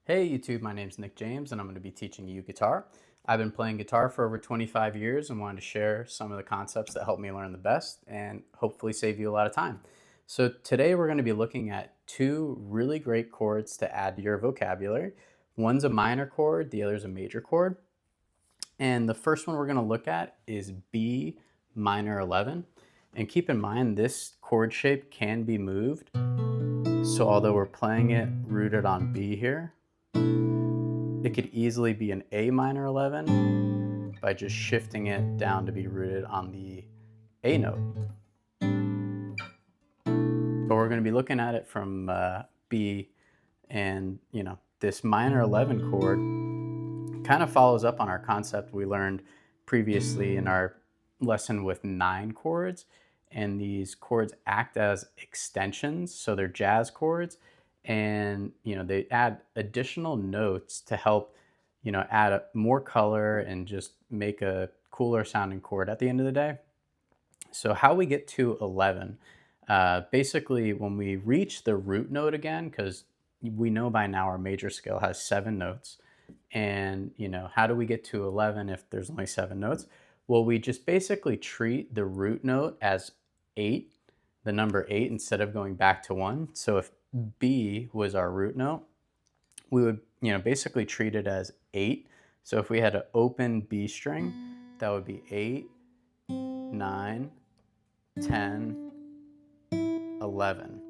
Hey YouTube, my name's Nick James and I'm going to be teaching you guitar. I've been playing guitar for over 25 years and wanted to share some of the concepts that help me learn the best and hopefully save you a lot of time. So today we're going to be looking at two really great chords to add to your vocabulary. One's a minor chord, the other's a major chord. And the first one we're going to look at is B minor 11. And keep in mind this chord shape can be moved. So although we're playing it rooted on B here, it could easily be an A minor 11 by just shifting it down to be rooted on the A note. But we're going to be looking at it from B, and this minor 11 chord kind of follows up on our concept we learned previously in our lesson with 9 chords. And these chords act as extensions, so they're jazz chords, and they add additional notes to help add more color and just make a cooler sounding chord at the end of the day. So how we get to 11, basically when we reach the root note again, because we know by now our major scale has 7 notes, and how do we get to 11 if there's only 7 notes? Well, we just basically treat the root note as 8, the number 8, instead of going back to 1. So if B was our root note, we would basically treat it as 8. So if we had an open B string, that would be 8, 9, 10, 11.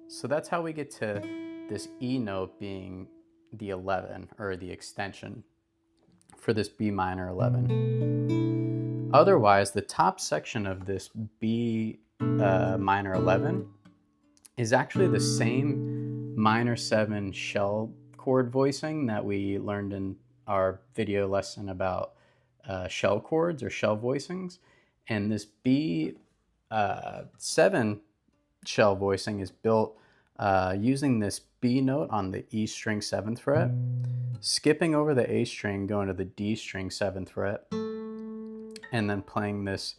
So that's how we get to this E note being the 11, or the extension for this B minor 11. Otherwise, the top section of this B minor 11 is actually the same minor 7 shell chord voicing that we learned in our video lesson about shell chords or shell voicings. And this B 7 shell voicing is built using this B note on the E string 7th fret, skipping over the A string, going to the D string 7th fret, and then playing this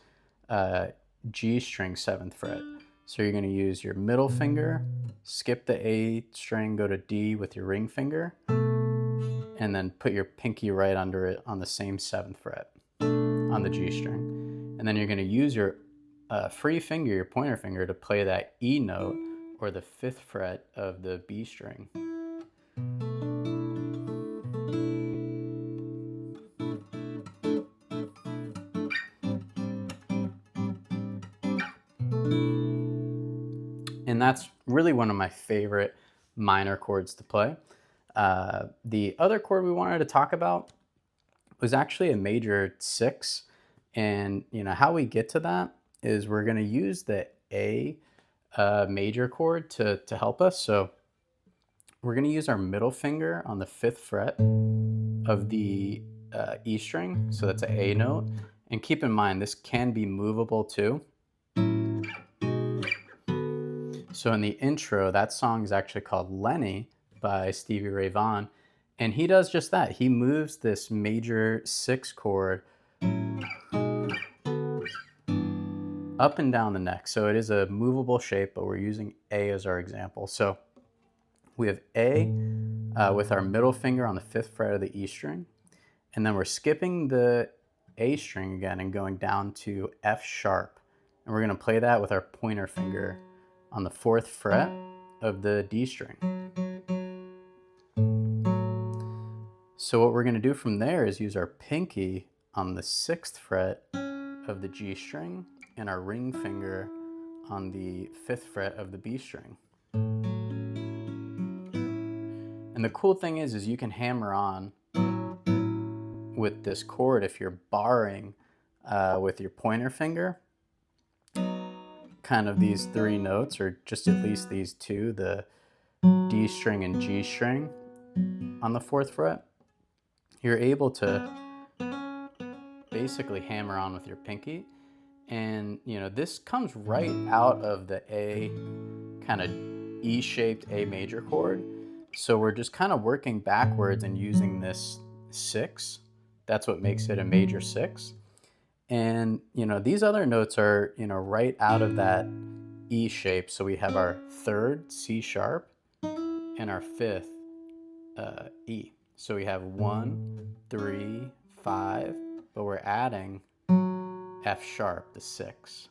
G string 7th fret. So you're going to use your middle finger, skip the A string, go to D with your ring finger, and then put your pinky right under it on the same 7th fret on the G string. And then you're going to use your free finger, your pointer finger, to play that E note, or the 5th fret of the B string. And that's really one of my favorite minor chords to play. The other chord we wanted to talk about was actually a major 6. And how we get to that is we're going to use the A major chord to help us. So we're going to use our middle finger on the 5th fret of the E string. So that's an A note. And keep in mind, this can be movable too. So in the intro, that song is actually called Lenny by Stevie Ray Vaughan. And he does just that. He moves this major 6 chord up and down the neck. So it is a movable shape, but we're using A as our example. So we have A with our middle finger on the 5th fret of the E string. And then we're skipping the A string again and going down to F sharp. And we're going to play that with our pointer finger on the 4th fret of the D string. So what we're going to do from there is use our pinky on the 6th fret of the G string and our ring finger on the 5th fret of the B string. And the cool thing is you can hammer on with this chord if you're barring with your pointer finger kind of these 3 notes, or just at least these 2, the D string and G string on the 4th fret. You're able to basically hammer on with your pinky, and this comes right out of the A kind of E-shaped A major chord. So we're just kind of working backwards and using this 6. That's what makes it a major 6. And these other notes are right out of that E shape. So we have our 3rd C sharp and our 5th E. So we have 1, 3, 5, but we're adding F sharp, the 6.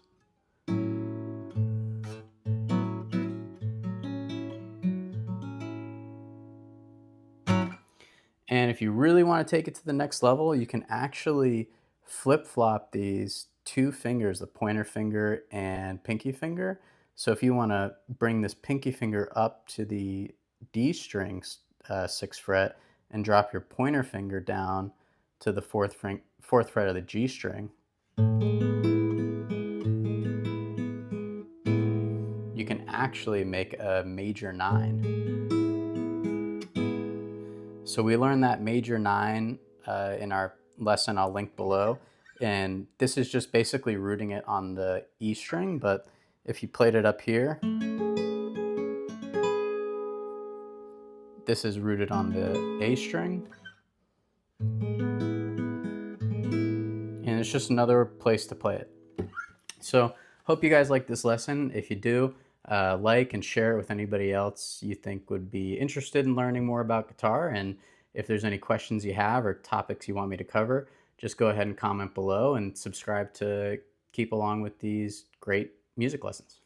And if you really want to take it to the next level, you can actually flip-flop these two fingers, the pointer finger and pinky finger. So if you want to bring this pinky finger up to the D string, 6th fret, and drop your pointer finger down to the 4th fret of the G string, you can actually make a major 9. So we learned that major 9 in our lesson I'll link below. And this is just basically rooting it on the E string, but if you played it up here, this is rooted on the A string. And it's just another place to play it. So hope you guys like this lesson. If you do, like and share it with anybody else you think would be interested in learning more about guitar. And if there's any questions you have or topics you want me to cover, just go ahead and comment below and subscribe to keep along with these great music lessons.